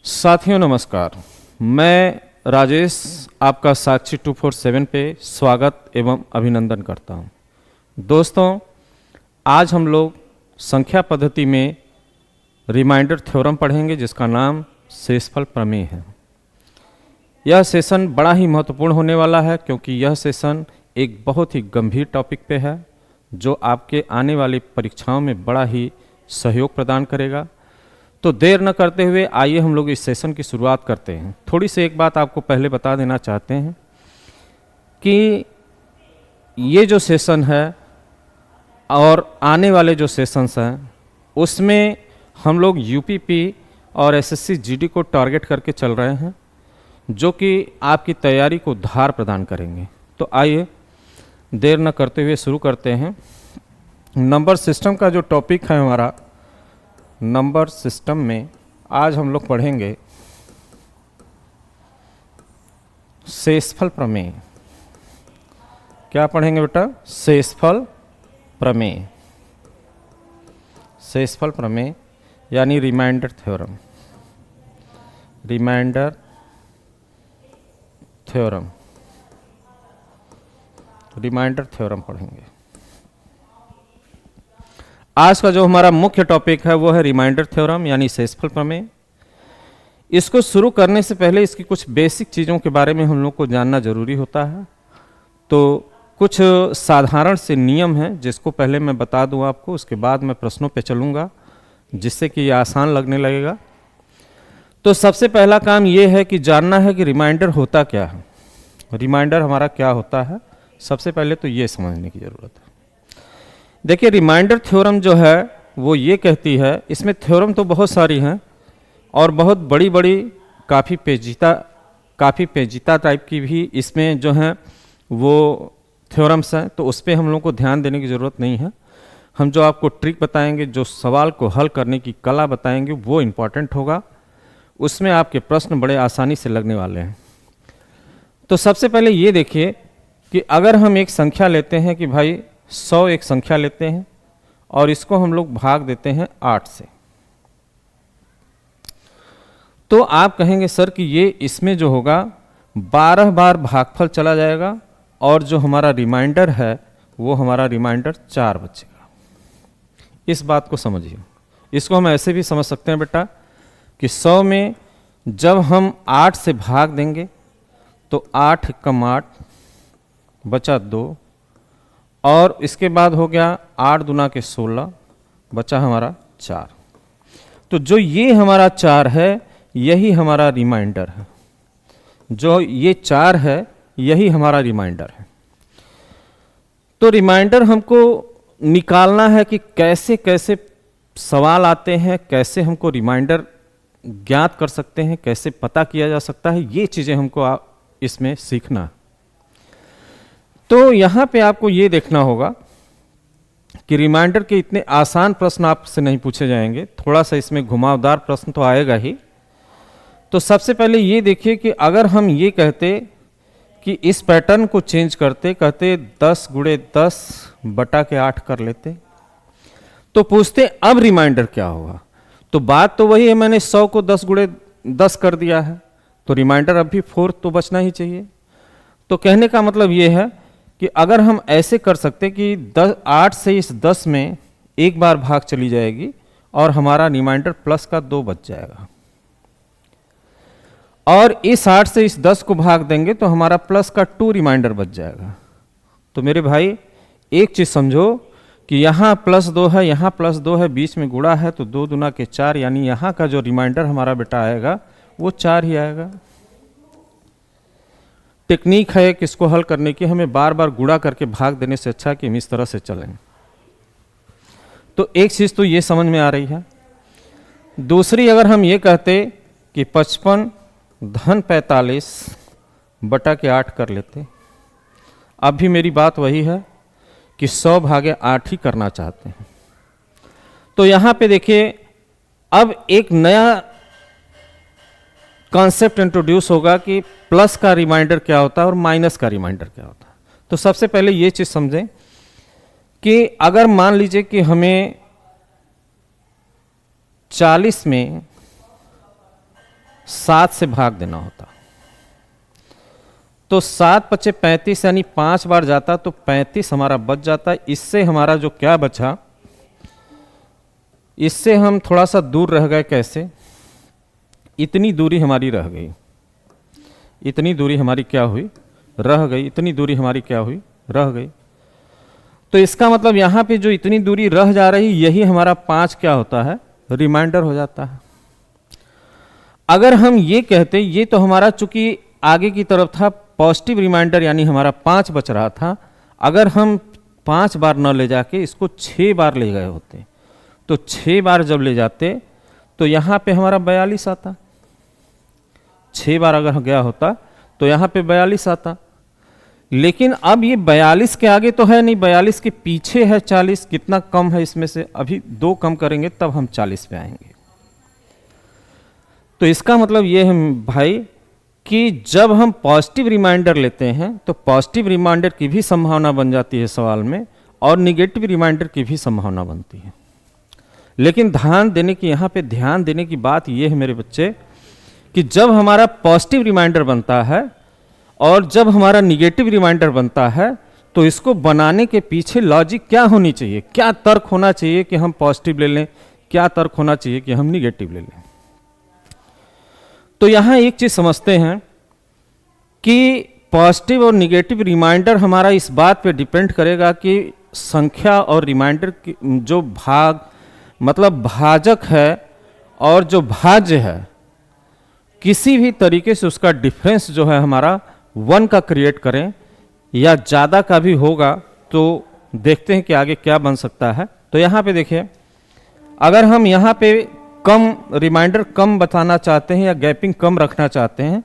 साथियों नमस्कार। मैं राजेश आपका साक्षी 247 पे स्वागत एवं अभिनंदन करता हूं। दोस्तों, आज हम लोग संख्या पद्धति में रिमाइंडर थ्योरम पढ़ेंगे जिसका नाम शेषफल प्रमेय है। यह सेशन बड़ा ही महत्वपूर्ण होने वाला है क्योंकि यह सेशन एक बहुत ही गंभीर टॉपिक पे है जो आपके आने वाली परीक्षाओं में बड़ा ही सहयोग प्रदान करेगा। तो देर न करते हुए आइए हम लोग इस सेशन की शुरुआत करते हैं। थोड़ी सी एक बात आपको पहले बता देना चाहते हैं कि ये जो सेशन है और आने वाले जो सेशंस हैं उसमें हम लोग यूपीपी और एसएससी जीडी को टारगेट करके चल रहे हैं जो कि आपकी तैयारी को धार प्रदान करेंगे। तो आइए देर न करते हुए शुरू करते हैं। नंबर सिस्टम का जो टॉपिक है हमारा, नंबर सिस्टम में आज हम लोग पढ़ेंगे शेषफल प्रमेय। क्या पढ़ेंगे बेटा? शेषफल प्रमेय। शेषफल प्रमेय यानी remainder theorem. Remainder theorem, remainder theorem पढ़ेंगे। आज का जो हमारा मुख्य टॉपिक है वो है रिमाइंडर थ्योरम यानी शेषफल प्रमेय। इसको शुरू करने से पहले इसकी कुछ बेसिक चीज़ों के बारे में हम लोग को जानना जरूरी होता है। तो कुछ साधारण से नियम हैं जिसको पहले मैं बता दूं आपको, उसके बाद मैं प्रश्नों पे चलूँगा जिससे कि ये आसान लगने लगेगा। तो सबसे पहला काम ये है कि जानना है कि रिमाइंडर होता क्या है। रिमाइंडर हमारा क्या होता है, सबसे पहले तो ये समझने की ज़रूरत है। देखिए, रिमाइंडर थ्योरम जो है वो ये कहती है, इसमें थ्योरम तो बहुत सारी हैं और बहुत बड़ी बड़ी काफ़ी पेचीदा टाइप की भी इसमें जो हैं वो थ्योरम्स हैं। तो उस पर हम लोग को ध्यान देने की ज़रूरत नहीं है। हम जो आपको ट्रिक बताएंगे, जो सवाल को हल करने की कला बताएंगे वो इम्पॉर्टेंट होगा। उसमें आपके प्रश्न बड़े आसानी से लगने वाले हैं। तो सबसे पहले ये देखिए कि अगर हम एक संख्या लेते हैं कि भाई 100 एक संख्या लेते हैं और इसको हम लोग भाग देते हैं 8 से, तो आप कहेंगे सर कि ये इसमें जो होगा 12 बार भागफल चला जाएगा और जो हमारा रिमाइंडर है वो हमारा रिमाइंडर 4 बचेगा। इस बात को समझिए। इसको हम ऐसे भी समझ सकते हैं बेटा कि 100 में जब हम 8 से भाग देंगे तो 8 कम 8 बचा 2 और इसके बाद हो गया 8 दूना के 16 बचा हमारा 4। तो जो ये हमारा 4 है यही हमारा रिमाइंडर है। जो ये 4 है यही हमारा रिमाइंडर है। तो रिमाइंडर हमको निकालना है कि कैसे कैसे सवाल आते हैं, कैसे हमको रिमाइंडर ज्ञात कर सकते हैं, कैसे पता किया जा सकता है, ये चीज़ें हमको इसमें सीखना है। तो यहाँ पे आपको ये देखना होगा कि रिमाइंडर के इतने आसान प्रश्न आपसे नहीं पूछे जाएंगे, थोड़ा सा इसमें घुमावदार प्रश्न तो आएगा ही। तो सबसे पहले ये देखिए कि अगर हम ये कहते कि इस पैटर्न को चेंज करते, कहते 10 गुणे 10 बटा के 8 कर लेते, तो पूछते अब रिमाइंडर क्या होगा। तो बात तो वही है, मैंने 100 को 10 गुणे 10 कर दिया है तो रिमाइंडर अब भी 4 तो बचना ही चाहिए। तो कहने का मतलब ये है कि अगर हम ऐसे कर सकते कि 8 से इस 10 में एक बार भाग चली जाएगी और हमारा रिमाइंडर प्लस का 2 बच जाएगा, और इस 8 से इस 10 को भाग देंगे तो हमारा प्लस का 2 रिमाइंडर बच जाएगा। तो मेरे भाई एक चीज़ समझो कि यहाँ +2 है, यहाँ +2 है, बीच में गुणा है तो 2 दूना के 4, यानी यहाँ का जो रिमाइंडर हमारा बेटा आएगा वो 4 ही आएगा। टेक्निक है कि इसको हल करने की, हमें बार बार गुणा करके भाग देने से अच्छा कि हम इस तरह से चलें। तो एक चीज़ तो ये समझ में आ रही है। दूसरी, अगर हम ये कहते कि 55 धन 45 बटा के 8 कर लेते, अब भी मेरी बात वही है कि 100 भागे 8 ही करना चाहते हैं। तो यहाँ पे देखिए अब एक नया कॉन्सेप्ट इंट्रोड्यूस होगा कि प्लस का रिमाइंडर क्या होता है और माइनस का रिमाइंडर क्या होता है। तो सबसे पहले ये चीज़ समझें कि अगर मान लीजिए कि हमें 40 में 7 से भाग देना होता। तो 7 पचे 35 यानी 5 बार जाता तो 35 हमारा बच जाता। इससे हमारा जो क्या बचा, इससे हम थोड़ा सा दूर रह गए। कैसे? इतनी दूरी हमारी रह गई, इतनी दूरी हमारी क्या हुई, रह गई। इतनी दूरी हमारी क्या हुई, रह गई। तो इसका मतलब यहाँ पे जो इतनी दूरी रह जा रही, यही हमारा 5 क्या होता है, रिमाइंडर हो जाता है। अगर हम ये कहते, ये तो हमारा चूंकि आगे की तरफ था पॉजिटिव रिमाइंडर, यानी हमारा 5 बच रहा था। अगर हम 5 बार न ले जाके इसको 6 बार ले गए होते, तो 6 बार जब ले जाते तो यहाँ पे हमारा 42 आता। 6 बार अगर गया होता तो यहाँ पे 42 आता। लेकिन अब ये 42 के आगे तो है नहीं, 42 के पीछे है 40। कितना कम है इसमें से, अभी 2 कम करेंगे तब हम 40 पे आएंगे। तो इसका मतलब ये है भाई कि जब हम पॉजिटिव रिमाइंडर लेते हैं तो पॉजिटिव रिमाइंडर की भी संभावना बन जाती है सवाल में, और निगेटिव रिमाइंडर की भी संभावना बनती है। लेकिन ध्यान देने की, यहाँ पे ध्यान देने की बात ये है मेरे बच्चे, कि जब हमारा पॉजिटिव रिमाइंडर बनता है और जब हमारा निगेटिव रिमाइंडर बनता है, तो इसको बनाने के पीछे लॉजिक क्या होनी चाहिए, क्या तर्क होना चाहिए कि हम पॉजिटिव ले लें, क्या तर्क होना चाहिए कि हम निगेटिव ले लें। तो यहाँ एक चीज समझते हैं कि पॉजिटिव और निगेटिव रिमाइंडर हमारा इस बात पे डिपेंड करेगा कि संख्या और रिमाइंडर की जो भाग, मतलब भाजक है और जो भाज्य है, किसी भी तरीके से उसका डिफरेंस जो है हमारा 1 का क्रिएट करें या ज़्यादा का भी होगा, तो देखते हैं कि आगे क्या बन सकता है। तो यहाँ पे देखिए, अगर हम यहाँ पे कम रिमाइंडर कम बताना चाहते हैं या गैपिंग कम रखना चाहते हैं,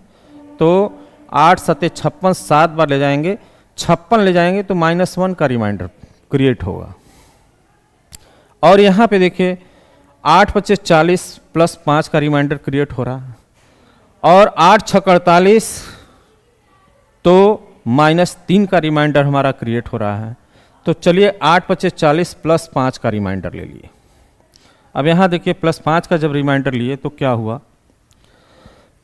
तो 8 सते 56 7 बार ले जाएंगे, 56 ले जाएंगे तो -1 का रिमाइंडर क्रिएट होगा। और यहाँ पे देखिए 8 पचे 40 प्लस 5 का रिमाइंडर क्रिएट हो रहा है, और 8 6 48 तो -3 का रिमाइंडर हमारा क्रिएट हो रहा है। तो चलिए 8 पचे 40 प्लस 5 का रिमाइंडर ले लिए। अब यहाँ देखिए +5 का जब रिमाइंडर लिए तो क्या हुआ,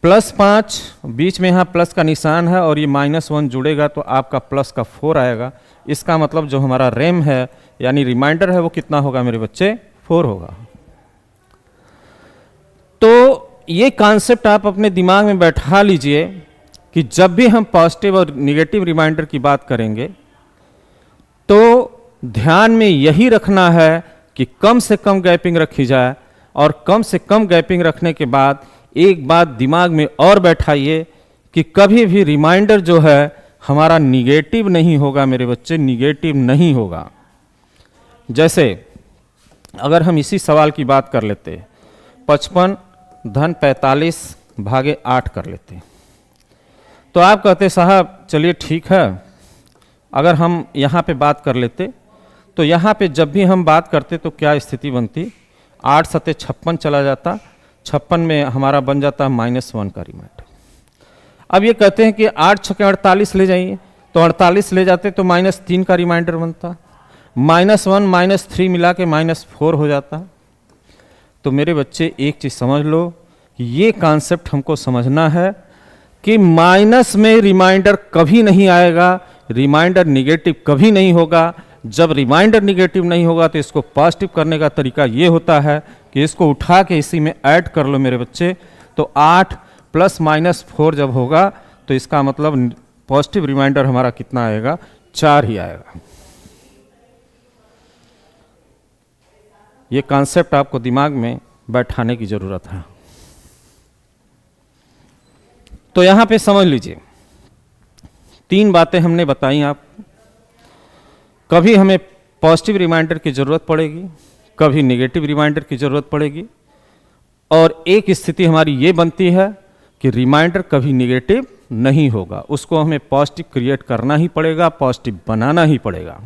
+5 बीच में यहाँ प्लस का निशान है और ये -1 जुड़ेगा तो आपका प्लस का 4 आएगा। इसका मतलब जो हमारा रैम है यानी रिमाइंडर है वो कितना होगा मेरे बच्चे, 4 होगा। तो ये कॉन्सेप्ट आप अपने दिमाग में बैठा लीजिए कि जब भी हम पॉजिटिव और निगेटिव रिमाइंडर की बात करेंगे तो ध्यान में यही रखना है कि कम से कम गैपिंग रखी जाए, और कम से कम गैपिंग रखने के बाद एक बात दिमाग में और बैठाइए कि कभी भी रिमाइंडर जो है हमारा निगेटिव नहीं होगा मेरे बच्चे, निगेटिव नहीं होगा। जैसे अगर हम इसी सवाल की बात कर लेते, 55 धन 45 भागे 8 कर लेते, तो आप कहते साहब चलिए ठीक है, अगर हम यहाँ पे बात कर लेते तो यहाँ पे जब भी हम बात करते तो क्या स्थिति बनती, 8 सते 56 चला जाता, 56 में हमारा बन जाता -1 का रिमाइंडर। अब ये कहते हैं कि 8 6 48 ले जाइए, तो 48 ले जाते तो -3 का रिमाइंडर बनता, -1 -3 मिला के -4 हो जाता। तो मेरे बच्चे एक चीज़ समझ लो कि ये कॉन्सेप्ट हमको समझना है कि माइनस में रिमाइंडर कभी नहीं आएगा, रिमाइंडर निगेटिव कभी नहीं होगा। जब रिमाइंडर निगेटिव नहीं होगा तो इसको पॉजिटिव करने का तरीका ये होता है कि इसको उठा के इसी में ऐड कर लो मेरे बच्चे। तो 8 + -4 जब होगा तो इसका मतलब पॉजिटिव रिमाइंडर हमारा कितना आएगा, 4 ही आएगा। ये कॉन्सेप्ट आपको दिमाग में बैठाने की जरूरत है। तो यहां पे समझ लीजिए 3 बातें हमने बताई आपको। कभी हमें पॉजिटिव रिमाइंडर की ज़रूरत पड़ेगी, कभी नेगेटिव रिमाइंडर की ज़रूरत पड़ेगी, और एक स्थिति हमारी ये बनती है कि रिमाइंडर कभी नेगेटिव नहीं होगा, उसको हमें पॉजिटिव क्रिएट करना ही पड़ेगा, पॉजिटिव बनाना ही पड़ेगा।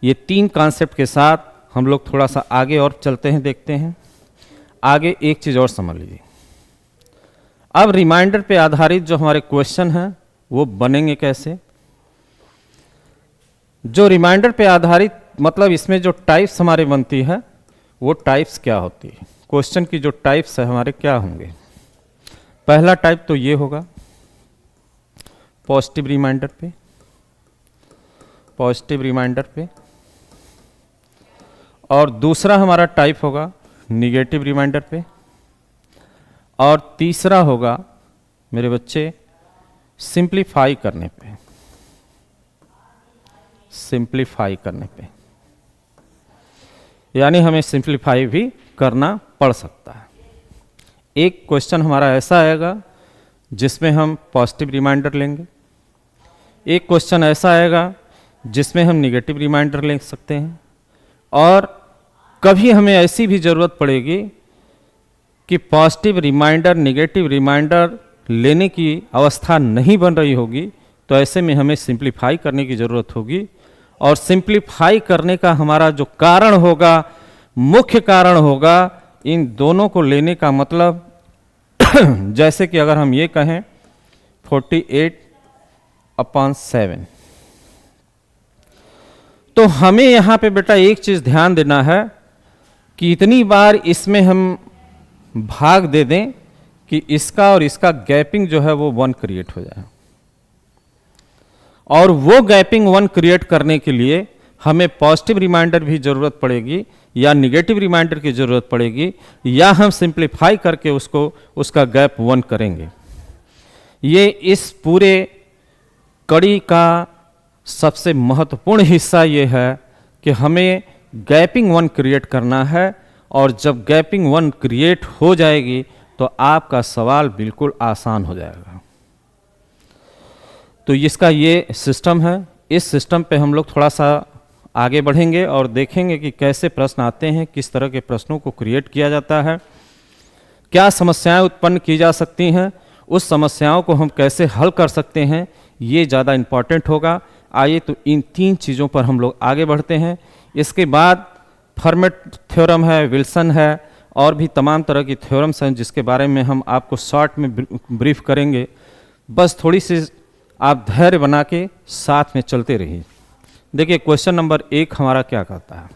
ये 3 कॉन्सेप्ट के साथ हम लोग थोड़ा सा आगे और चलते हैं, देखते हैं। आगे एक चीज़ और समझ लीजिए, अब रिमाइंडर पे आधारित जो हमारे क्वेश्चन हैं वो बनेंगे कैसे। जो रिमाइंडर पे आधारित मतलब इसमें जो टाइप्स हमारे बनती है वो टाइप्स क्या होती है, क्वेश्चन की जो टाइप्स है हमारे क्या होंगे। पहला टाइप तो ये होगा पॉजिटिव रिमाइंडर पे, पॉजिटिव रिमाइंडर पे, और दूसरा हमारा टाइप होगा निगेटिव रिमाइंडर पे, और तीसरा होगा मेरे बच्चे सिंप्लीफाई करने पे, सिंप्लीफाई करने पे, यानी हमें सिंप्लीफाई भी करना पड़ सकता है। एक क्वेश्चन हमारा ऐसा आएगा जिसमें हम पॉजिटिव रिमाइंडर लेंगे, एक क्वेश्चन ऐसा आएगा जिसमें हम निगेटिव रिमाइंडर ले सकते हैं, और कभी हमें ऐसी भी ज़रूरत पड़ेगी कि पॉजिटिव रिमाइंडर निगेटिव रिमाइंडर लेने की अवस्था नहीं बन रही होगी, तो ऐसे में हमें सिंप्लीफाई करने की ज़रूरत होगी। और सिंप्लीफाई करने का हमारा जो कारण होगा, मुख्य कारण होगा, इन दोनों को लेने का मतलब जैसे कि अगर हम ये कहें 48/7, तो हमें यहाँ पे बेटा एक चीज़ ध्यान देना है कि इतनी बार इसमें हम भाग दे दें कि इसका और इसका गैपिंग जो है वो 1 क्रिएट हो जाए, और वो गैपिंग 1 क्रिएट करने के लिए हमें पॉजिटिव रिमाइंडर भी ज़रूरत पड़ेगी या निगेटिव रिमाइंडर की ज़रूरत पड़ेगी, या हम सिंप्लीफाई करके उसका गैप 1 करेंगे। ये इस पूरे कड़ी का सबसे महत्वपूर्ण हिस्सा ये है कि हमें गैपिंग 1 क्रिएट करना है, और जब गैपिंग 1 क्रिएट हो जाएगी तो आपका सवाल बिल्कुल आसान हो जाएगा। तो इसका ये सिस्टम है। इस सिस्टम पे हम लोग थोड़ा सा आगे बढ़ेंगे और देखेंगे कि कैसे प्रश्न आते हैं, किस तरह के प्रश्नों को क्रिएट किया जाता है, क्या समस्याएं उत्पन्न की जा सकती हैं, उस समस्याओं को हम कैसे हल कर सकते हैं, ये ज़्यादा इम्पॉर्टेंट होगा। आइए तो इन 3 चीज़ों पर हम लोग आगे बढ़ते हैं। इसके बाद फर्मेट थ्योरम है, विल्सन है, और भी तमाम तरह की थ्योरम्स हैं जिसके बारे में हम आपको शॉर्ट में ब्रीफ करेंगे। बस थोड़ी सी आप धैर्य बना के साथ में चलते रहिए। देखिए क्वेश्चन नंबर 1 हमारा क्या कहता है।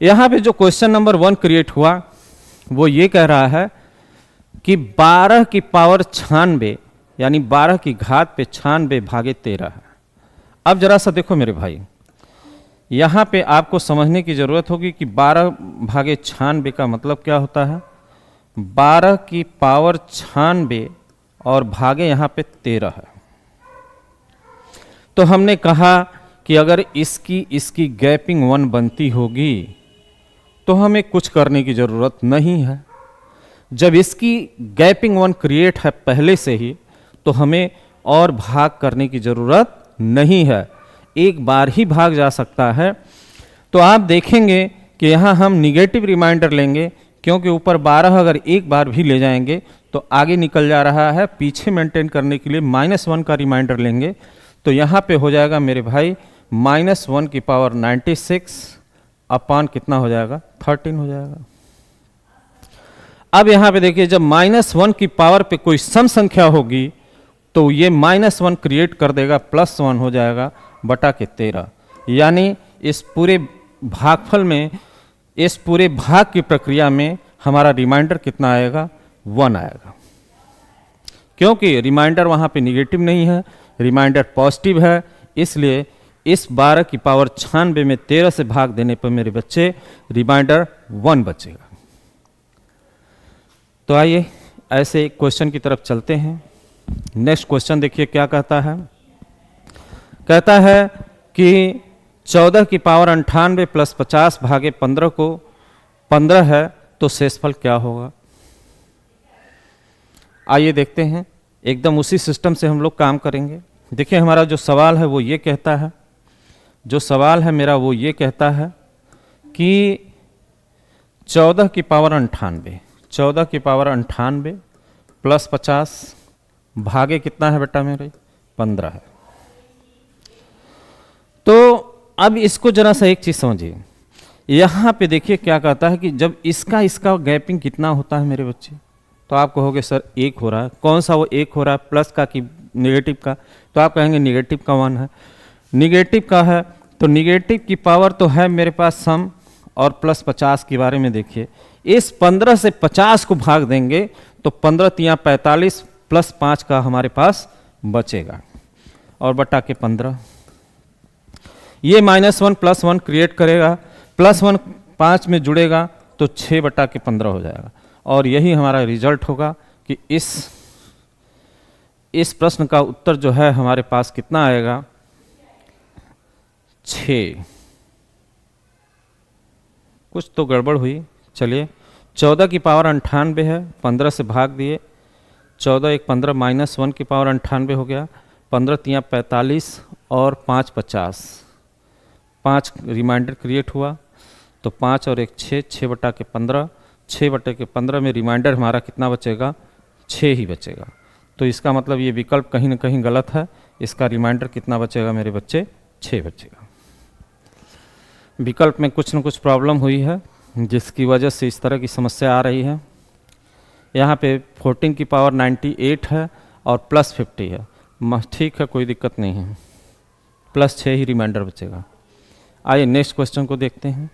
यहाँ पे जो क्वेश्चन नंबर 1 क्रिएट हुआ वो ये कह रहा है कि 12 की पावर 96 यानी 12 की घात पे 96/13 है। अब जरा सा देखो मेरे भाई, यहाँ पे आपको समझने की ज़रूरत होगी कि 12/96 का मतलब क्या होता है। 12 की पावर 96 और भागे यहाँ पे 13 है। तो हमने कहा कि अगर इसकी गैपिंग 1 बनती होगी तो हमें कुछ करने की ज़रूरत नहीं है। जब इसकी गैपिंग 1 क्रिएट है पहले से ही, तो हमें और भाग करने की ज़रूरत नहीं है, एक बार ही भाग जा सकता है। तो आप देखेंगे कि यहाँ हम निगेटिव रिमाइंडर लेंगे, क्योंकि ऊपर 12 अगर एक बार भी ले जाएंगे तो आगे निकल जा रहा है। पीछे मेंटेन करने के लिए -1 का रिमाइंडर लेंगे, तो यहाँ पे हो जाएगा मेरे भाई -1 की पावर 96 अपॉन कितना हो जाएगा 13 हो जाएगा। अब यहाँ पे देखिए, जब -1 की पावर पे कोई सम संख्या होगी तो ये -1 क्रिएट कर देगा, +1 हो जाएगा बटा के 13, यानी इस पूरे भागफल में, इस पूरे भाग की प्रक्रिया में हमारा रिमाइंडर कितना आएगा 1 आएगा। क्योंकि रिमाइंडर वहाँ पे निगेटिव नहीं है, रिमाइंडर पॉजिटिव है, इसलिए इस 12 की पावर 96 में 13 से भाग देने पर मेरे बच्चे रिमाइंडर 1 बचेगा। तो आइए ऐसे क्वेश्चन की तरफ चलते हैं। नेक्स्ट क्वेश्चन देखिए क्या कहता है। कहता है कि 14 की पावर 98 + 50 भागे 15 को 15 है, तो शेषफल क्या होगा। आइए देखते हैं, एकदम उसी सिस्टम से हम लोग काम करेंगे। देखिए हमारा जो सवाल है वो ये कहता है, जो सवाल है मेरा वो ये कहता है कि 14 की पावर 98 + 50 भागे कितना है बेटा मेरे 15 है। तो अब इसको जरा सा एक चीज़ समझिए, यहाँ पे देखिए क्या कहता है कि जब इसका गैपिंग कितना होता है मेरे बच्चे, तो आप कहोगे सर 1 हो रहा है। कौन सा वो 1 हो रहा है, प्लस का कि नेगेटिव का? तो आप कहेंगे नेगेटिव का 1 है। निगेटिव का है तो निगेटिव की पावर तो है मेरे पास सम, और +50 के बारे में देखिए, इस 15 से 50 को भाग देंगे तो 15 तियाँ 45 प्लस 5 का हमारे पास बचेगा और बटा के 15। ये -1 + 1 क्रिएट करेगा, +1 5 में जुड़ेगा तो 6 बटा के 15 हो जाएगा। और यही हमारा रिजल्ट होगा कि इस प्रश्न का उत्तर जो है हमारे पास कितना आएगा, 6। कुछ तो गड़बड़ हुई। चलिए 14 की पावर 98 है, 15 से भाग दिए, 14 1 15 -1 की पावर 98 हो गया, 15 तियाँ 45 और 5 50, 5 रिमाइंडर क्रिएट हुआ तो 5 और 1 6, 6 बटा के 15, 6 बटे के 15 में रिमाइंडर हमारा कितना बचेगा, 6 ही बचेगा। तो इसका मतलब ये विकल्प कहीं ना कहीं गलत है। इसका रिमाइंडर कितना बचेगा मेरे बच्चे, 6 बचेगा। विकल्प में कुछ न कुछ प्रॉब्लम हुई है जिसकी वजह से इस तरह की समस्या आ रही है। यहाँ पे 14 की पावर 98 है और +50 है, ठीक है, कोई दिक्कत नहीं है, +6 ही रिमाइंडर बचेगा। आइए नेक्स्ट क्वेश्चन को देखते हैं।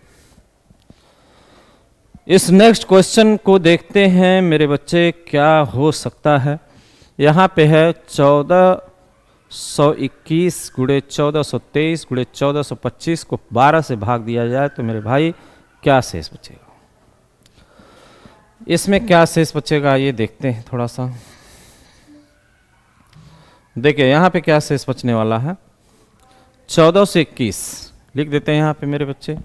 इस नेक्स्ट क्वेश्चन को देखते हैं मेरे बच्चे, क्या हो सकता है। यहाँ पे है 1421 गुणे 1423 गुणे 1425 को 12 से भाग दिया जाए तो मेरे भाई क्या शेष बचेगा। इसमें क्या शेष बचेगा ये देखते हैं थोड़ा सा। देखिए यहाँ पे क्या शेष बचने वाला है, 1421 लिख देते हैं यहाँ पे मेरे बच्चे,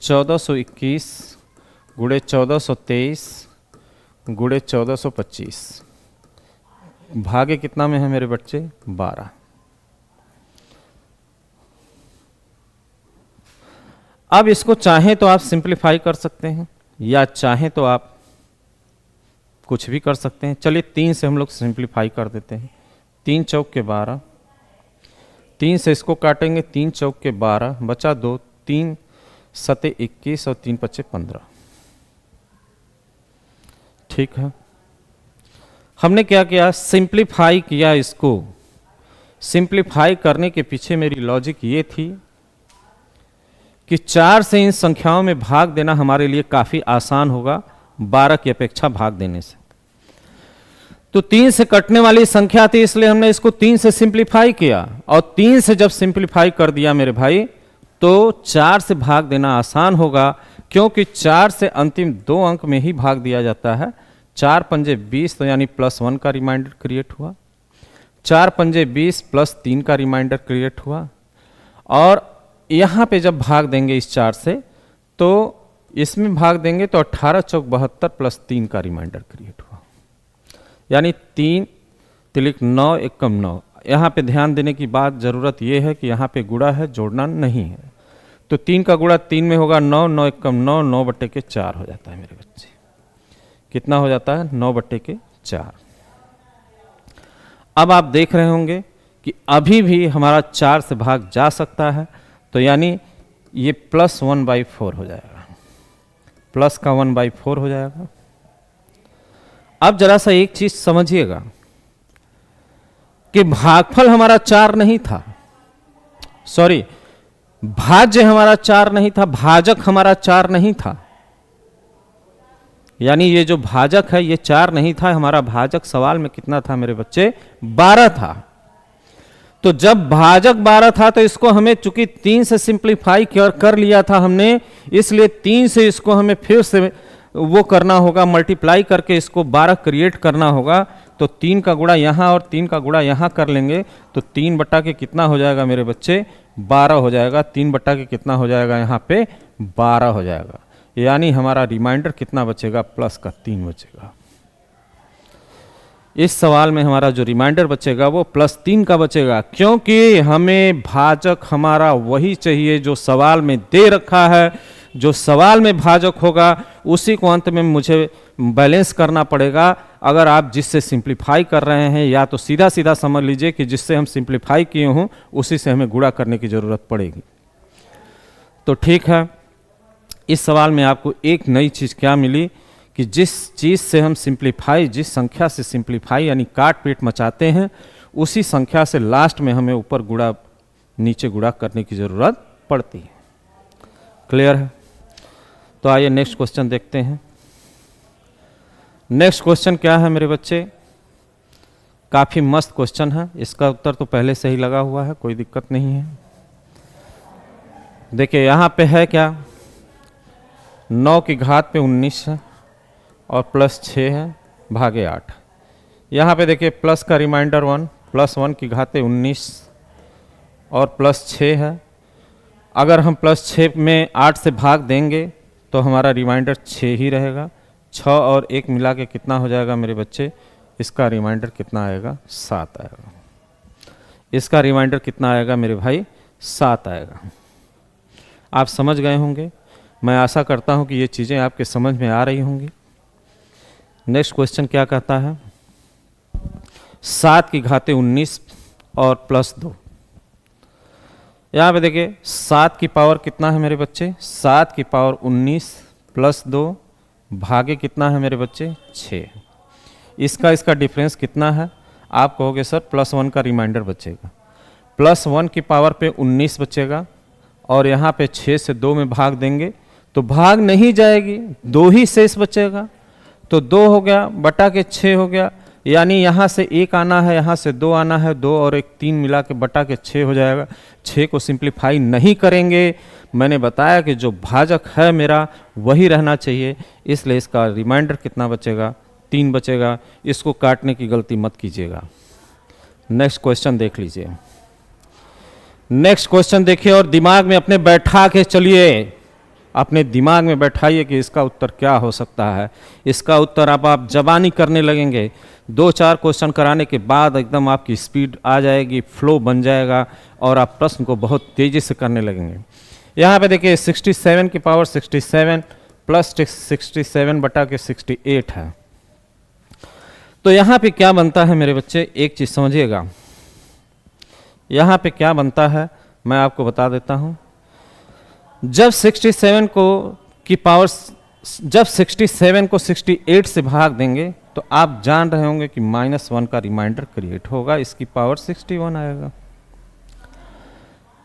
1421 गुणे 1423 गुणे 1425 भागे कितना में है मेरे बच्चे, 12। अब इसको चाहें तो आप सिंप्लीफाई कर सकते हैं या चाहें तो आप कुछ भी कर सकते हैं। चलिए 3 से हम लोग सिंप्लीफाई कर देते हैं। 3 चौक के 12, 3 से इसको काटेंगे, 3 चौक के 12 बचा 2, 3 सते 21 और 3 पच्चे 15। ठीक है, हमने क्या किया, सिंप्लीफाई किया। इसको सिंप्लीफाई करने के पीछे मेरी लॉजिक ये थी कि 4 से इन संख्याओं में भाग देना हमारे लिए काफ़ी आसान होगा 12 की अपेक्षा भाग देने से। तो 3 से कटने वाली संख्या थी, इसलिए हमने इसको 3 से सिंप्लीफाई किया और 3 से जब सिंप्लीफाई कर दिया मेरे भाई तो 4 से भाग देना आसान होगा, क्योंकि 4 से अंतिम 2 अंक में ही भाग दिया जाता है। 4 पंजे 20 तो यानी +1 का रिमाइंडर क्रिएट हुआ, 4 पंजे 20 +3 का रिमाइंडर क्रिएट हुआ। और यहाँ पे जब भाग देंगे इस 4 से तो इसमें भाग देंगे तो 18 चौक 72 +3 का रिमाइंडर क्रिएट हुआ, यानी 3 तिलिक 9 एकम 9। यहाँ पे ध्यान देने की बात ज़रूरत ये है कि यहाँ पे गुणा है, जोड़ना नहीं है। तो 3 का गुणा 3 में होगा 9, 9 एकम 9, 9 बटे के 4 हो जाता है मेरे बच्चे। कितना हो जाता है, 9 बटे के 4। अब आप देख रहे होंगे कि अभी भी हमारा 4 से भाग जा सकता है, तो यानी ये +1/4 हो जाएगा, प्लस का 1/4 हो जाएगा। अब जरा सा एक चीज समझिएगा कि भागफल हमारा 4 नहीं था, सॉरी भाज्य हमारा 4 नहीं था, भाजक हमारा 4 नहीं था। यानी ये जो भाजक है ये 4 नहीं था, हमारा भाजक सवाल में कितना था मेरे बच्चे, 12 था। तो जब भाजक 12 था तो इसको हमें चूंकि 3 से सिंप्लीफाई कर लिया था हमने, इसलिए 3 से इसको हमें फिर से वो करना होगा, मल्टीप्लाई करके इसको 12 क्रिएट करना होगा। तो 3 का गुणा यहाँ और 3 का गुणा यहाँ कर लेंगे तो 3 बटा के कितना हो जाएगा मेरे बच्चे, 12 हो जाएगा। 3 बटा के कितना हो जाएगा यहाँ पे, 12 हो जाएगा। यानी हमारा रिमाइंडर कितना बचेगा, प्लस का 3 बचेगा। इस सवाल में हमारा जो रिमाइंडर बचेगा वो +3 का बचेगा, क्योंकि हमें भाजक हमारा वही चाहिए जो सवाल में दे रखा है। जो सवाल में भाजक होगा उसी को अंत में मुझे बैलेंस करना पड़ेगा। अगर आप जिससे सिंप्लीफाई कर रहे हैं या तो सीधा सीधा समझ लीजिए कि जिससे हम सिंप्लीफाई किए हों उसी से हमें गुणा करने की ज़रूरत पड़ेगी। तो ठीक है, इस सवाल में आपको एक नई चीज़ क्या मिली कि जिस चीज़ से हम सिंप्लीफाई, जिस संख्या से सिंप्लीफाई यानी काट पीट मचाते हैं, उसी संख्या से लास्ट में हमें ऊपर गुणा नीचे गुणा करने की ज़रूरत पड़ती है। क्लियर है? तो आइए नेक्स्ट क्वेश्चन देखते हैं। नेक्स्ट क्वेश्चन क्या है मेरे बच्चे, काफी मस्त क्वेश्चन है, इसका उत्तर तो पहले से ही लगा हुआ है, कोई दिक्कत नहीं है। देखिए यहाँ पे है क्या, 9 की घात पे 19 है और प्लस 6 है भागे 8। यहाँ पे देखिए प्लस का रिमाइंडर 1, प्लस 1 की घात पे 19 और प्लस 6 है। अगर हम प्लस 6 में 8 से भाग देंगे तो हमारा रिमाइंडर 6 ही रहेगा। 6 और 1 मिला के कितना हो जाएगा मेरे बच्चे, इसका रिमाइंडर कितना आएगा, 7 आएगा। इसका रिमाइंडर कितना आएगा मेरे भाई, 7 आएगा। आप समझ गए होंगे, मैं आशा करता हूं कि ये चीज़ें आपके समझ में आ रही होंगी। नेक्स्ट क्वेश्चन क्या कहता है, 7 की घाते 19 और प्लस 2। यहाँ पे देखिए 7 की पावर कितना है मेरे बच्चे, 7 की पावर 19 प्लस 2 भागे कितना है मेरे बच्चे, 6। इसका डिफरेंस कितना है, आप कहोगे सर प्लस 1 का रिमाइंडर बचेगा। प्लस 1 की पावर पे 19 बचेगा और यहाँ पे 6 से 2 में भाग देंगे तो भाग नहीं जाएगी, 2 ही शेष बचेगा। तो 2 हो गया बटा के 6 हो गया, यानी यहाँ से 1 आना है, यहाँ से 2 आना है, 2 और 1 3 मिला के बटा के 6 हो जाएगा। 6 को सिंप्लीफाई नहीं करेंगे, मैंने बताया कि जो भाजक है मेरा वही रहना चाहिए, इसलिए इसका रिमाइंडर कितना बचेगा, 3 बचेगा। इसको काटने की गलती मत कीजिएगा। नेक्स्ट क्वेश्चन देख लीजिए। नेक्स्ट क्वेश्चन देखिए और दिमाग में अपने बैठा के चलिए, अपने दिमाग में बैठाइए कि इसका उत्तर क्या हो सकता है। इसका उत्तर आप जबानी करने लगेंगे, 2-4 क्वेश्चन कराने के बाद एकदम आपकी स्पीड आ जाएगी, फ्लो बन जाएगा और आप प्रश्न को बहुत तेजी से करने लगेंगे। यहाँ पे देखिए 67 की पावर 67 प्लस 67 बटा के 68 है। तो यहाँ पे क्या बनता है मेरे बच्चे, एक चीज़ समझिएगा, यहाँ पे क्या बनता है मैं आपको बता देता हूँ। जब 67 को 68 से भाग देंगे तो आप जान रहे होंगे कि -1 का रिमाइंडर क्रिएट होगा, इसकी पावर 61 आएगा।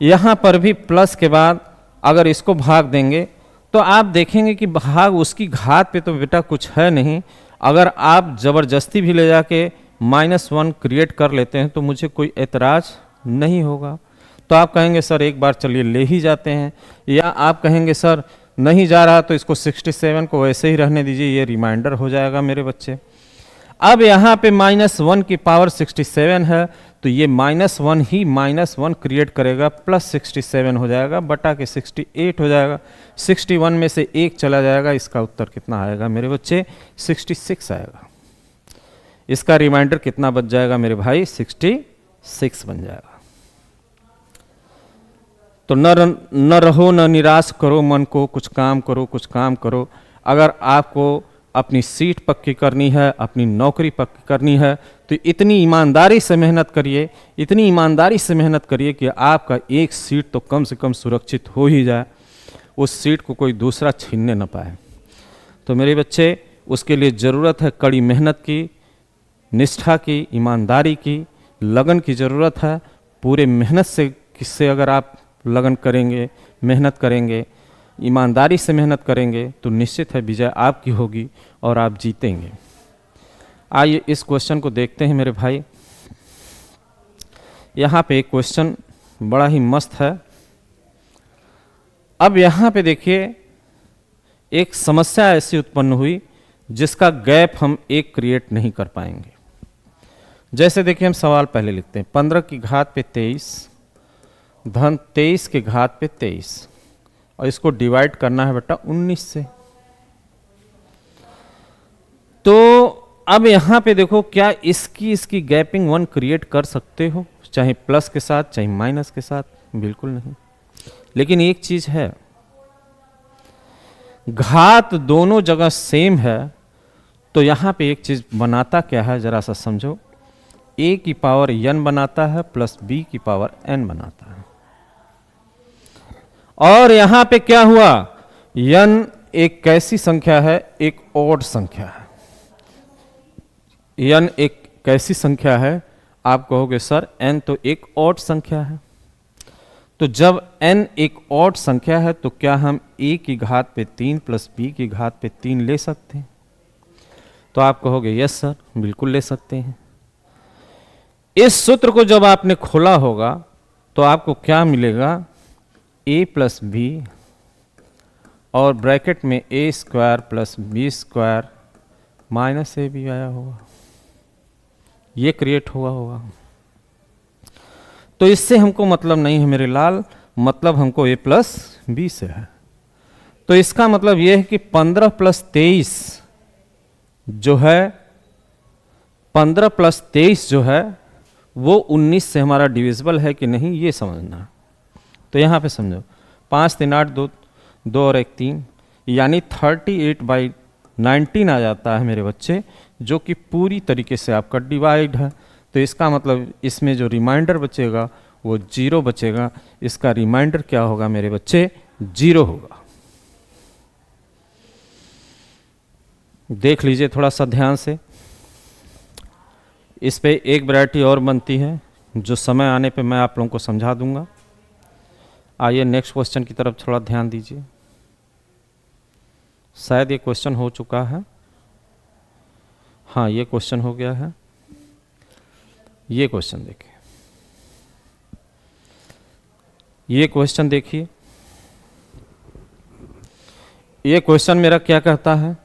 यहाँ पर भी प्लस के बाद अगर इसको भाग देंगे तो आप देखेंगे कि भाग उसकी घात पे तो बेटा कुछ है नहीं। अगर आप ज़बरदस्ती भी ले जाके -1 क्रिएट कर लेते हैं तो मुझे कोई एतराज़ नहीं होगा। तो आप कहेंगे सर एक बार चलिए ले ही जाते हैं, या आप कहेंगे सर नहीं जा रहा तो इसको 67 को वैसे ही रहने दीजिए, ये रिमाइंडर हो जाएगा मेरे बच्चे। अब यहाँ पे -1 की पावर 67 है तो ये -1 ही -1 क्रिएट करेगा, प्लस 67 हो जाएगा बटा के 68 हो जाएगा। 61 में से 1 चला जाएगा, इसका उत्तर कितना आएगा मेरे बच्चे, 66 आएगा। इसका रिमाइंडर कितना बच जाएगा मेरे भाई, 66 बन जाएगा। तो न रहो न निराश करो मन को, कुछ काम करो, कुछ काम करो। अगर आपको अपनी सीट पक्की करनी है, अपनी नौकरी पक्की करनी है तो इतनी ईमानदारी से मेहनत करिए, इतनी ईमानदारी से मेहनत करिए कि आपका एक सीट तो कम से कम सुरक्षित हो ही जाए, उस सीट को कोई दूसरा छीनने न पाए। तो मेरे बच्चे उसके लिए ज़रूरत है कड़ी मेहनत की, निष्ठा की, ईमानदारी की, लगन की ज़रूरत है। पूरे मेहनत से किससे अगर आप लगन करेंगे, मेहनत करेंगे, ईमानदारी से मेहनत करेंगे तो निश्चित है विजय आपकी होगी और आप जीतेंगे। आइए इस क्वेश्चन को देखते हैं मेरे भाई। यहाँ पे एक क्वेश्चन बड़ा ही मस्त है। अब यहाँ पे देखिए एक समस्या ऐसी उत्पन्न हुई जिसका गैप हम एक क्रिएट नहीं कर पाएंगे। जैसे देखिए हम सवाल पहले लिखते हैं, 15 की घात पे 23 धन 23 की घात पे 23 और इसको डिवाइड करना है बेटा 19 से। तो अब यहां पे देखो क्या इसकी गैपिंग 1 क्रिएट कर सकते हो, चाहे प्लस के साथ चाहे माइनस के साथ, बिल्कुल नहीं। लेकिन एक चीज है, घात दोनों जगह सेम है तो यहां पे एक चीज बनाता क्या है जरा सा समझो, a की पावर n बनाता है प्लस b की पावर n बनाता है। और यहां पे क्या हुआ, n एक कैसी संख्या है, एक ऑड संख्या है। n एक कैसी संख्या है, आप कहोगे सर n तो एक ऑड संख्या है। तो जब n एक ऑड संख्या है तो क्या हम a की घात पे 3 प्लस b की घात पे 3 ले सकते हैं? तो आप कहोगे यस सर, बिल्कुल ले सकते हैं। इस सूत्र को जब आपने खोला होगा तो आपको क्या मिलेगा, a प्लस बी और ब्रैकेट में a square plus b square minus a b आया होगा, ये क्रिएट हुआ होगा। तो इससे हमको मतलब नहीं है मेरे लाल, मतलब हमको a प्लस बी से है। तो इसका मतलब यह है कि 15 प्लस 23 जो है, 15 प्लस 23 जो है वो 19 से हमारा डिविजिबल है कि नहीं, ये समझना। तो यहाँ पे समझो, 5 3 8 2 2 और 1 3, यानी 38/19 आ जाता है मेरे बच्चे, जो कि पूरी तरीके से आपका डिवाइड है। तो इसका मतलब इसमें जो रिमाइंडर बचेगा वो 0 बचेगा। इसका रिमाइंडर क्या होगा मेरे बच्चे, 0 होगा। देख लीजिए थोड़ा सा ध्यान से, इस पे एक वैरायटी और बनती है जो समय आने पे मैं आप लोगों को समझा दूंगा। आइए नेक्स्ट क्वेश्चन की तरफ थोड़ा ध्यान दीजिए। शायद ये क्वेश्चन हो चुका है, हाँ ये क्वेश्चन हो गया है। ये क्वेश्चन देखिए, ये क्वेश्चन देखिए, ये क्वेश्चन मेरा क्या कहता है,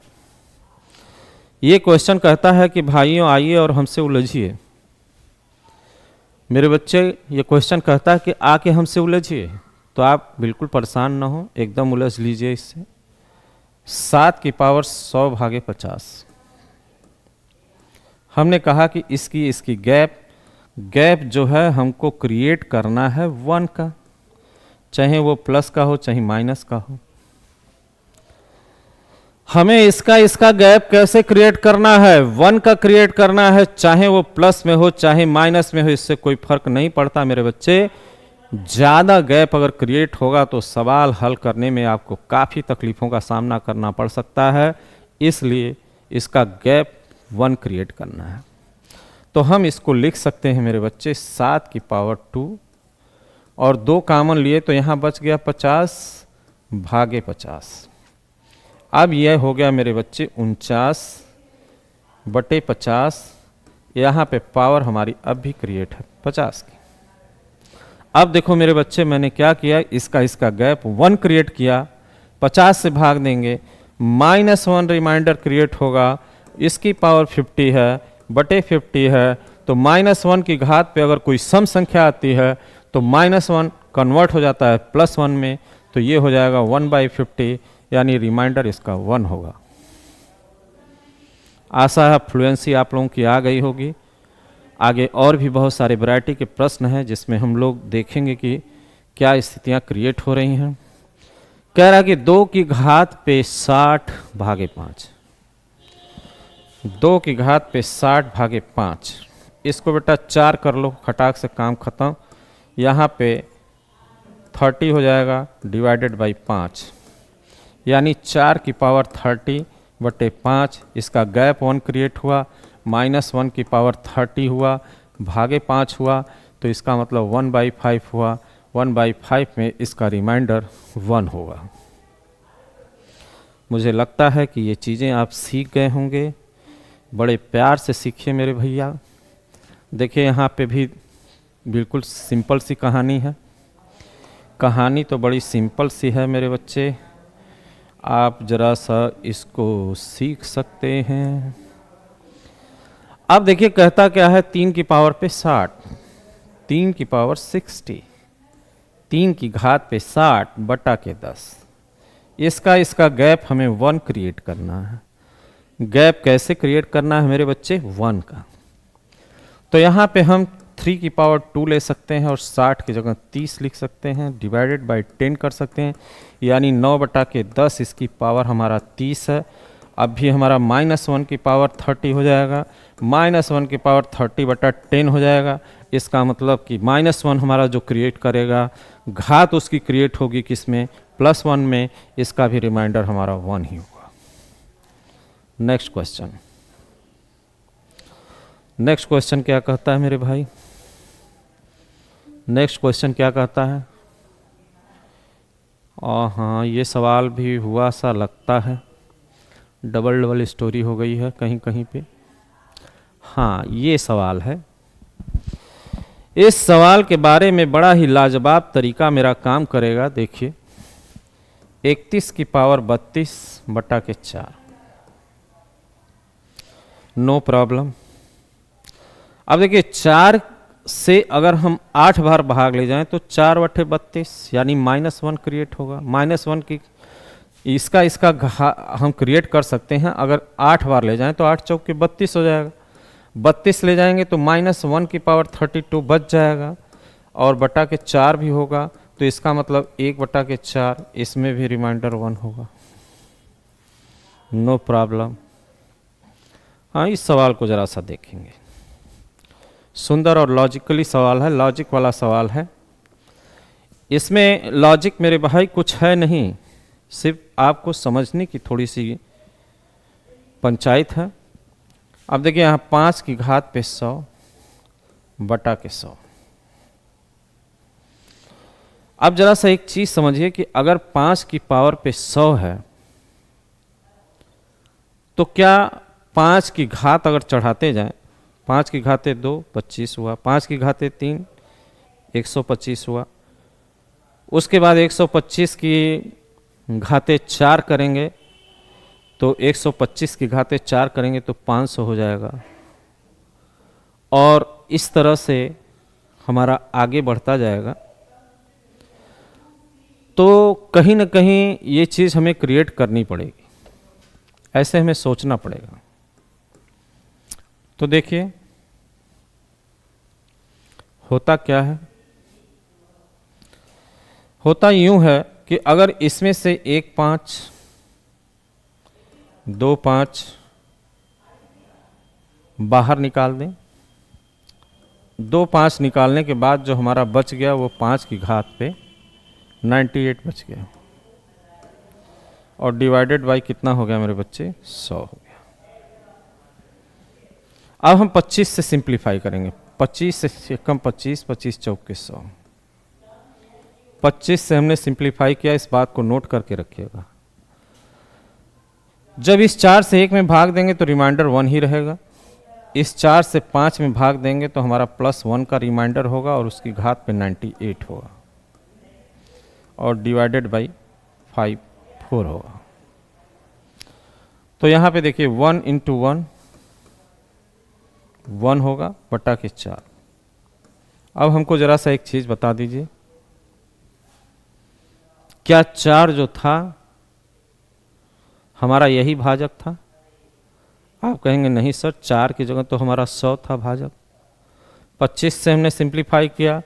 ये क्वेश्चन कहता है कि भाइयों आइए और हमसे उलझिए। मेरे बच्चे ये क्वेश्चन कहता है कि आके हमसे उलझिए, तो आप बिल्कुल परेशान ना हो, एकदम उलझ लीजिए इससे। 7 की पावर 100 भागे 50। हमने कहा कि इसकी गैप जो है हमको क्रिएट करना है 1 का, चाहे वो प्लस का हो चाहे माइनस का हो। हमें इसका गैप कैसे क्रिएट करना है, 1 का क्रिएट करना है, चाहे वो प्लस में हो चाहे माइनस में हो, इससे कोई फर्क नहीं पड़ता मेरे बच्चे। ज़्यादा गैप अगर क्रिएट होगा तो सवाल हल करने में आपको काफ़ी तकलीफ़ों का सामना करना पड़ सकता है, इसलिए इसका गैप 1 क्रिएट करना है। तो हम इसको लिख सकते हैं मेरे बच्चे 7 की पावर 2 और 2 कॉमन लिए तो यहाँ बच गया 50 भागे 50। अब यह हो गया मेरे बच्चे 49/50। यहाँ पे पावर हमारी अब भी क्रिएट है 50 की। अब देखो मेरे बच्चे मैंने क्या किया, इसका गैप 1 क्रिएट किया, 50 से भाग देंगे, -1 रिमाइंडर क्रिएट होगा। इसकी पावर 50 है बटे 50 है, तो -1 की घात पे अगर कोई सम संख्या आती है तो -1 कन्वर्ट हो जाता है +1 में, तो ये हो जाएगा 1/50, यानी रिमाइंडर इसका 1 होगा। आशा है फ्लुएंसी आप लोगों की आ गई होगी। आगे और भी बहुत सारे वैरायटी के प्रश्न हैं जिसमें हम लोग देखेंगे कि क्या स्थितियां क्रिएट हो रही हैं। कह रहा कि 2 की घात पे 60 भागे 5, 2 की घात पे 60 भागे 5, इसको बेटा 4 कर लो, खटाक से काम खत्म। यहाँ पे 30 हो जाएगा डिवाइडेड बाई 5, यानी 4 की पावर 30/5। इसका गैप 1 क्रिएट हुआ, -1 की पावर 30 हुआ, भागे 5 हुआ, तो इसका मतलब 1/5 हुआ। 1/5 में इसका रिमाइंडर 1 होगा। मुझे लगता है कि ये चीज़ें आप सीख गए होंगे, बड़े प्यार से सीखिए मेरे भैया। देखिए यहाँ पे भी बिल्कुल सिंपल सी कहानी है, कहानी तो बड़ी सिंपल सी है मेरे बच्चे, आप जरा सा इसको सीख सकते हैं। अब देखिए कहता क्या है, 3 की पावर पे 60, 3 की पावर 60, 3 की घात पे 60 बटा के 10। इसका गैप हमें 1 क्रिएट करना है। गैप कैसे क्रिएट करना है मेरे बच्चे, 1 का। तो यहाँ पे हम 3 की पावर 2 ले सकते हैं और 60 की जगह 30 लिख सकते हैं, डिवाइडेड बाई 10 कर सकते हैं, यानी 9 बटा के 10 इसकी पावर हमारा 30 है। अब भी हमारा -1 की पावर 30 हो जाएगा, -1 की पावर 30/10 हो जाएगा। इसका मतलब कि -1 हमारा जो क्रिएट करेगा, घात उसकी क्रिएट होगी किस में, +1 में, इसका भी रिमाइंडर हमारा 1 ही होगा। नेक्स्ट क्वेश्चन, नेक्स्ट क्वेश्चन क्या कहता है मेरे भाई, नेक्स्ट क्वेश्चन क्या कहता है, हाँ ये सवाल भी हुआ सा लगता है, डबल डबल स्टोरी हो गई है कहीं कहीं पे। हाँ, ये सवाल है। इस सवाल के बारे में बड़ा ही लाजवाब तरीका मेरा काम करेगा। देखिए, 31 की पावर 32 बटा के 4, नो प्रॉब्लम। अब देखिए, 4 से अगर हम 8 बार भाग ले जाएं तो 4 बटे 32 यानी -1 क्रिएट होगा। -1 की इसका हम क्रिएट कर सकते हैं। अगर 8 बार ले जाएं तो 8 चौके 32 हो जाएगा। 32 ले जाएंगे तो -1 की पावर 32 बच जाएगा और बटा के 4 भी होगा। तो इसका मतलब 1 बटा के 4, इसमें भी रिमाइंडर 1 होगा, नो प्रॉब्लम। हाँ, इस सवाल को ज़रा सा देखेंगे। सुंदर और लॉजिकली सवाल है, लॉजिक वाला सवाल है। इसमें लॉजिक मेरे भाई कुछ है नहीं, सिर्फ आपको समझने की थोड़ी सी पंचायत है। अब देखिए, यहाँ 5 की घात पे 100 बटा के 100। अब जरा सा एक चीज समझिए कि अगर 5 की पावर पे 100 है तो क्या 5 की घात अगर चढ़ाते जाएं, 5 की घाते 2 25 हुआ, 5 की घाते 3 125 हुआ, उसके बाद 125 की घाते 4 करेंगे तो 125 की घाते 4 करेंगे तो 500 हो जाएगा। और इस तरह से हमारा आगे बढ़ता जाएगा। तो कहीं ना कहीं ये चीज़ हमें क्रिएट करनी पड़ेगी, ऐसे हमें सोचना पड़ेगा। तो देखिए, होता क्या है, होता यूं है कि अगर इसमें से 1 5 2 5 बाहर निकाल दें, 2 5 निकालने के बाद जो हमारा बच गया वो 5 की घात पे 98 बच गया और डिवाइडेड बाय कितना हो गया मेरे बच्चे, 100 हो गया। अब हम 25 से सिंप्लीफाई करेंगे। 25 से कम 25, 25 चौके 100, 25 से हमने सिंप्लीफाई किया। इस बात को नोट करके रखिएगा। जब इस 4 से 1 में भाग देंगे तो रिमाइंडर 1 ही रहेगा। इस 4 से 5 में भाग देंगे तो हमारा +1 का रिमाइंडर होगा और उसकी घात पे 98 होगा और डिवाइडेड बाई 5 4 होगा। तो यहाँ पे देखिए 1 × 1 1 होगा बटा के 4। अब हमको जरा सा एक चीज बता दीजिए, क्या 4 जो था हमारा यही भाजक था? आप कहेंगे नहीं सर, 4 की जगह तो हमारा 100 था भाजक। 25 से हमने सिंप्लीफाई किया,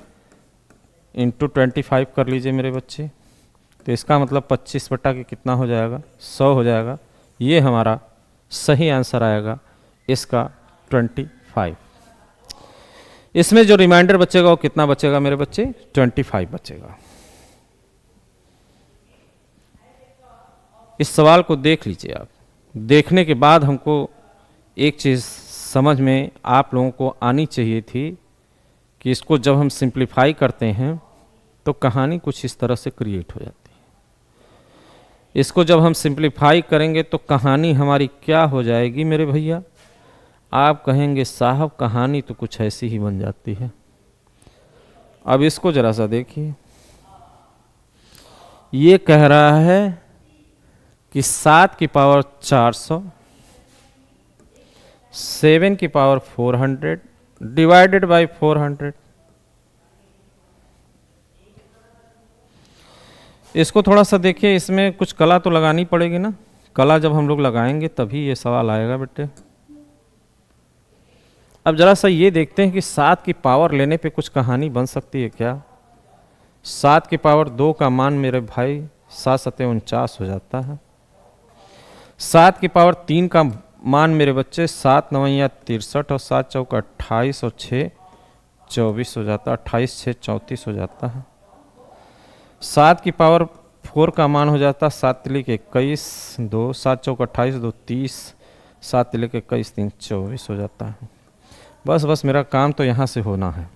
इंटू 25 कर लीजिए मेरे बच्चे, तो इसका मतलब 25 बटा के कितना हो जाएगा, 100 हो जाएगा। ये हमारा सही आंसर आएगा इसका 25। इसमें जो रिमाइंडर बचेगा वो कितना बचेगा मेरे बच्चे, 25 बचेगा। इस सवाल को देख लीजिए आप। देखने के बाद हमको एक चीज़ समझ में आप लोगों को आनी चाहिए थी कि इसको जब हम सिंप्लीफाई करते हैं तो कहानी कुछ इस तरह से क्रिएट हो जाती है। इसको जब हम सिंप्लीफाई करेंगे तो कहानी हमारी क्या हो जाएगी मेरे भैया, आप कहेंगे साहब कहानी तो कुछ ऐसी ही बन जाती है। अब इसको जरा सा देखिए, ये कह रहा है कि 7 की पावर 400, 7 की पावर 400 डिवाइडेड बाय 400। इसको थोड़ा सा देखिए, इसमें कुछ कला तो लगानी पड़ेगी ना। कला जब हम लोग लगाएंगे तभी ये सवाल आएगा बेटे। अब जरा सा ये देखते हैं कि 7 की पावर लेने पे कुछ कहानी बन सकती है क्या। 7 की पावर 2 का मान मेरे भाई 7 7 49 हो जाता है। 7 की पावर 3 का मान मेरे बच्चे 7 9 63 और 7 चौका 28 और 6 24 हो जाता है। 28 6 34 हो जाता है। 7 की पावर 4 का मान हो जाता है 7 तिलिक 21 2, 7 चौका 28 2 30, 7 तिलिक 21 3 24 हो जाता है। बस मेरा काम तो यहाँ से होना है।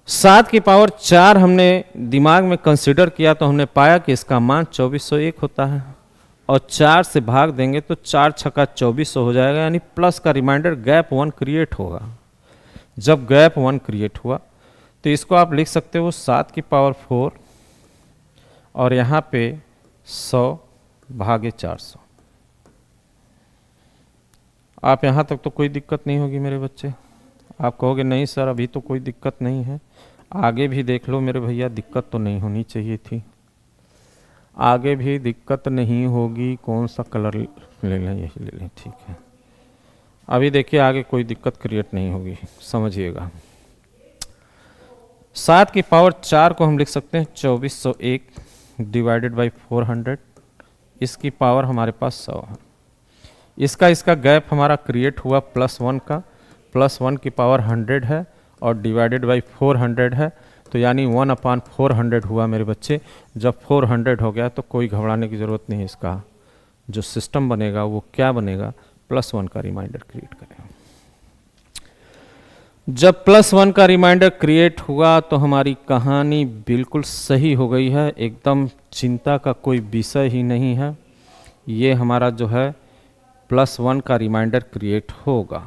7 की पावर 4 हमने दिमाग में कंसिडर किया तो हमने पाया कि इसका मान 2401 होता है। और 4 से भाग देंगे तो 4 छक्का 2400 हो जाएगा, यानी प्लस का रिमाइंडर गैप 1 क्रिएट होगा। जब गैप 1 क्रिएट हुआ तो इसको आप लिख सकते हो 7 की पावर 4 और यहाँ पे 100 भागे 400। आप यहाँ तक तो कोई दिक्कत नहीं होगी मेरे बच्चे। आप कहोगे नहीं सर अभी तो कोई दिक्कत नहीं है, आगे भी देख लो मेरे भैया, दिक्कत तो नहीं होनी चाहिए थी, आगे भी दिक्कत नहीं होगी। कौन सा कलर ले लें, यही ले लें, ठीक है। अभी देखिए आगे कोई दिक्कत क्रिएट नहीं होगी, समझिएगा। 7 की पावर 4 को हम लिख सकते हैं 2401 डिवाइडेड बाई 400, इसकी पावर हमारे पास 100 है। इसका गैप हमारा क्रिएट हुआ +1 का, +1 की पावर 100 है और डिवाइडेड बाई 400 है, तो यानी 1/400 हुआ मेरे बच्चे। जब 400 हो गया तो कोई घबराने की ज़रूरत नहीं है, इसका जो सिस्टम बनेगा वो क्या बनेगा, +1 का रिमाइंडर क्रिएट करेगा। जब +1 का रिमाइंडर क्रिएट हुआ तो हमारी कहानी बिल्कुल सही हो गई है, एकदम चिंता का कोई विषय ही नहीं है। ये हमारा जो है +1 का रिमाइंडर क्रिएट होगा।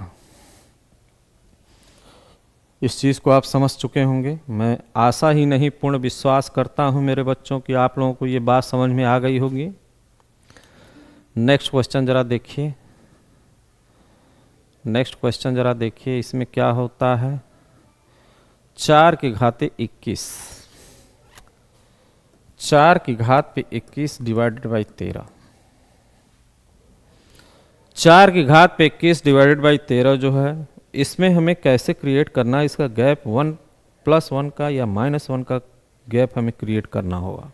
इस चीज़ को आप समझ चुके होंगे, मैं आशा ही नहीं पूर्ण विश्वास करता हूं मेरे बच्चों कि आप लोगों को ये बात समझ में आ गई होगी। नेक्स्ट क्वेश्चन जरा देखिए, नेक्स्ट क्वेश्चन जरा देखिए, इसमें क्या होता है। 4 की घाते 21, 4 की घात पे 21 डिवाइडेड बाई 13, 4 की घात पे 21 डिवाइडेड बाई 13 जो है, इसमें हमें कैसे क्रिएट करना है, इसका गैप 1 +1 का या -1 का गैप हमें क्रिएट करना होगा।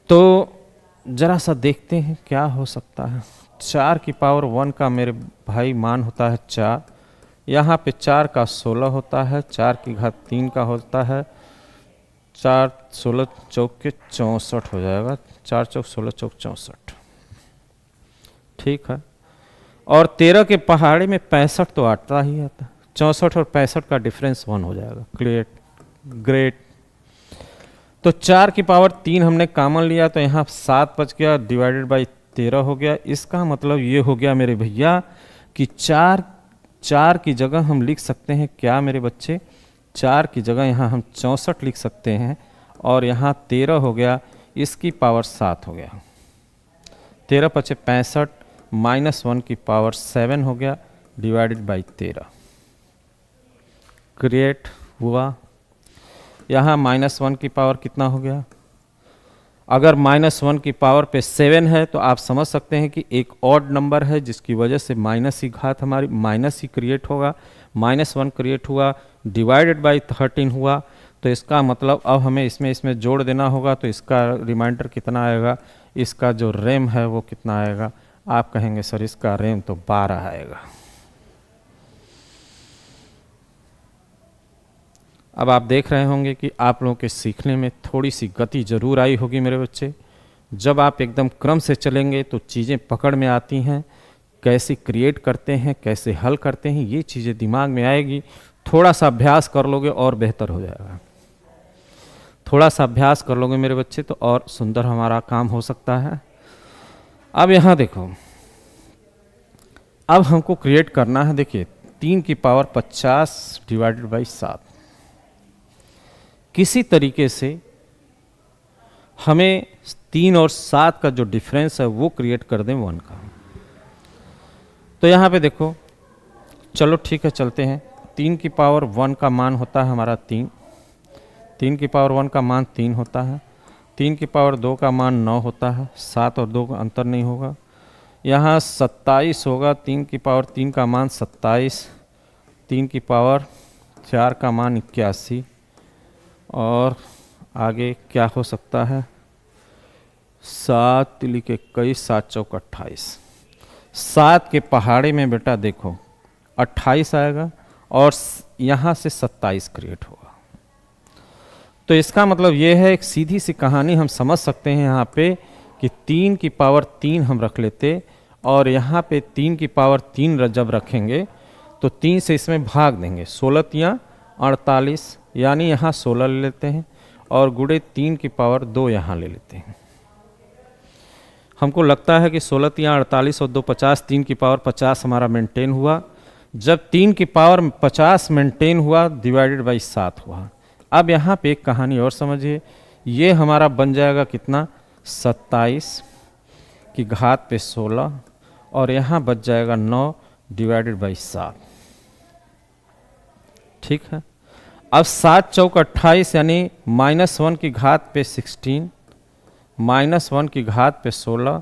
तो जरा सा देखते हैं क्या हो सकता है। 4 की पावर 1 का मेरे भाई मान होता है 4, यहाँ पे 4 का 16 होता है, 4 की घात 3 का होता है, 4 16 चौक के 64 हो जाएगा, 4 चौक 16 चौक 64, ठीक है। और 13 के पहाड़े में 65 तो आता ही आता, 64 और 65 का डिफरेंस 1 हो जाएगा। Clear, great. तो 4 की पावर 3 हमने कॉमन लिया तो यहाँ 7 बच गया, डिवाइडेड बाई 13 हो गया। इसका मतलब ये हो गया मेरे भैया कि 4 की जगह हम लिख सकते हैं क्या मेरे बच्चे, 4 की जगह यहाँ हम 64 लिख सकते हैं और यहाँ 13 हो गया, इसकी पावर 7 हो गया। 13 पचे 65, -1 की पावर 7 हो गया डिवाइडेड बाई 13। क्रिएट हुआ। यहाँ -1 की पावर कितना हो गया, अगर -1 की पावर पे 7 है तो आप समझ सकते हैं कि एक ऑड नंबर है जिसकी वजह से माइनस की घात हमारी माइनस ही क्रिएट होगा। -1 क्रिएट हुआ डिवाइडेड बाई 13 हुआ, तो इसका मतलब अब हमें इसमें जोड़ देना होगा, तो इसका रिमाइंडर कितना आएगा, इसका जो रैम है वो कितना आएगा। आप कहेंगे सर इसका रैम तो 12 आएगा। अब आप देख रहे होंगे कि आप लोगों के सीखने में थोड़ी सी गति जरूर आई होगी मेरे बच्चे। जब आप एकदम क्रम से चलेंगे तो चीज़ें पकड़ में आती हैं, कैसे क्रिएट करते हैं, कैसे हल करते हैं, ये चीज़ें दिमाग में आएगी। थोड़ा सा अभ्यास कर लोगे और बेहतर हो जाएगा। थोड़ा सा अभ्यास कर लोगे मेरे बच्चे तो और सुंदर हमारा काम हो सकता है। अब यहाँ देखो, अब हमको क्रिएट करना है, देखिए 3 की पावर 50 डिवाइडेड बाई 7। किसी तरीके से हमें 3 और 7 का जो डिफरेंस है वो क्रिएट कर दें 1 का। तो यहाँ पे देखो, चलो ठीक है चलते हैं। 3 की पावर 1 का मान होता है हमारा 3, 3 की पावर 1 का मान 3 होता है, 3 की पावर 2 का मान 9 होता है, 7 और 2 का अंतर नहीं होगा। यहाँ 27 होगा, 3 की पावर 3 का मान 27, 3 की पावर 4 का मान 81, और आगे क्या हो सकता है, 7 तिली के कई 7 चौक 28, 7 के पहाड़े में बेटा देखो 28 आएगा और यहाँ से 27 क्रिएट होगा। तो इसका मतलब ये है, एक सीधी सी कहानी हम समझ सकते हैं यहाँ पे कि 3 की पावर 3 हम रख लेते और यहाँ पे 3 की पावर 3 जब रखेंगे तो 3 से इसमें भाग देंगे, 16 तियाँ 48, यानी यहाँ 16 ले लेते हैं और गुणे 3 की पावर 2 यहाँ ले लेते हैं। हमको लगता है कि 16 तियां 48 और 2 50, 3 की पावर 50 हमारा मेंटेन हुआ। जब 3 की पावर 50 मेंटेन हुआ डिवाइडेड बाई 7 हुआ। अब यहाँ पे एक कहानी और समझिए, ये हमारा बन जाएगा कितना, 27 की घात पे 16 और यहाँ बच जाएगा 9 डिवाइडेड बाई 7। ठीक है। अब 7 चौक 28 यानी -1 की घात पे 16, -1 की घात पे 16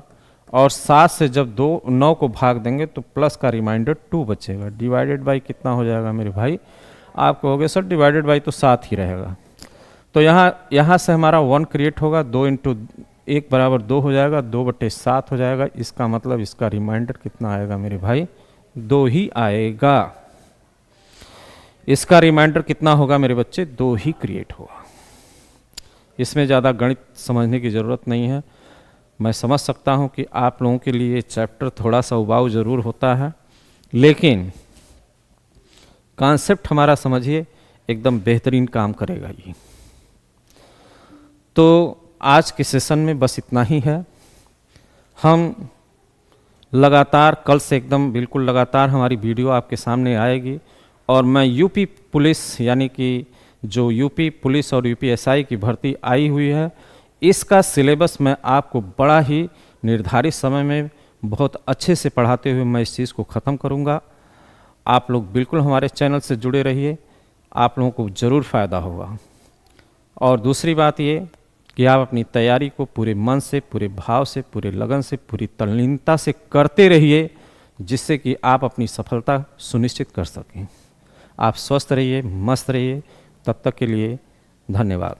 और 7 से जब 9 को भाग देंगे तो प्लस का रिमाइंडर 2 बचेगा। डिवाइडेड बाई कितना हो जाएगा मेरे भाई, आप कहोगे सर डिवाइडेड बाई तो 7 ही रहेगा। तो यहाँ से हमारा 1 क्रिएट होगा, 2 इंटू 1 बराबर 2 हो जाएगा, 2/7 हो जाएगा। इसका मतलब इसका रिमाइंडर कितना आएगा मेरे भाई, 2 ही आएगा। इसका रिमाइंडर कितना होगा मेरे बच्चे, 2 ही क्रिएट होगा। इसमें ज़्यादा गणित समझने की ज़रूरत नहीं है। मैं समझ सकता हूँ कि आप लोगों के लिए चैप्टर थोड़ा सा उबाऊ ज़रूर होता है, लेकिन कॉन्सेप्ट हमारा समझिए एकदम बेहतरीन काम करेगा ये। तो आज के सेशन में बस इतना ही है। हम लगातार कल से एकदम बिल्कुल लगातार हमारी वीडियो आपके सामने आएगी और मैं यूपी पुलिस यानी कि जो यूपी पुलिस और यूपीएसआई की भर्ती आई हुई है, इसका सिलेबस मैं आपको बड़ा ही निर्धारित समय में बहुत अच्छे से पढ़ाते हुए मैं इस चीज़ को ख़त्म करूँगा। आप लोग बिल्कुल हमारे चैनल से जुड़े रहिए, आप लोगों को ज़रूर फ़ायदा होगा। और दूसरी बात ये कि आप अपनी तैयारी को पूरे मन से, पूरे भाव से, पूरे लगन से, पूरी तल्लीनता से करते रहिए, जिससे कि आप अपनी सफलता सुनिश्चित कर सकें। आप स्वस्थ रहिए, मस्त रहिए। तब तक के लिए धन्यवाद।